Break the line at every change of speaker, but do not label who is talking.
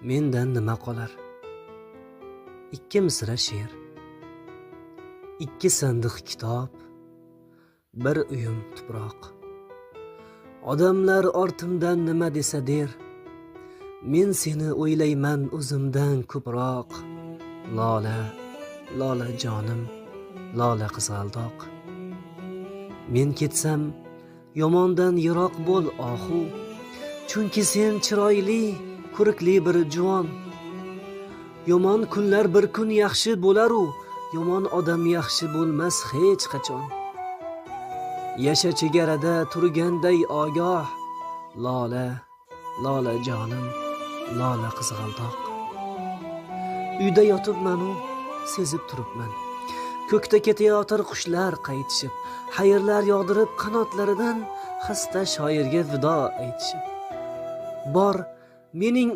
mendan nima qolar? Ikki misra she'r, ikki sandiq kitob, bir uyum tuproq. Odamlar ortimdan nima desa der, men seni o'ylayman o'zimdan ko'proq. Lola, lola jonim, lola qizg'aldoq. Men ketsam, yomondan yiroq bo'l ohu, chunki sen chiroyli, ko'rikli bir juvon. Yomon kunlar bir kun yaxshi bo'lar-u, yomon odam yaxshi bo'lmas hech qachon. Yasha chegarada turganday ogoh, lola, lola jonim, lola qizg'aldoq. Uyda yotibman-u, sezib turibman. Ko'kda ketayotir qushlar qaytishib, xayrlar yog'dirib qanotlaridan xasta shoirga vido aytishib. Bor, mening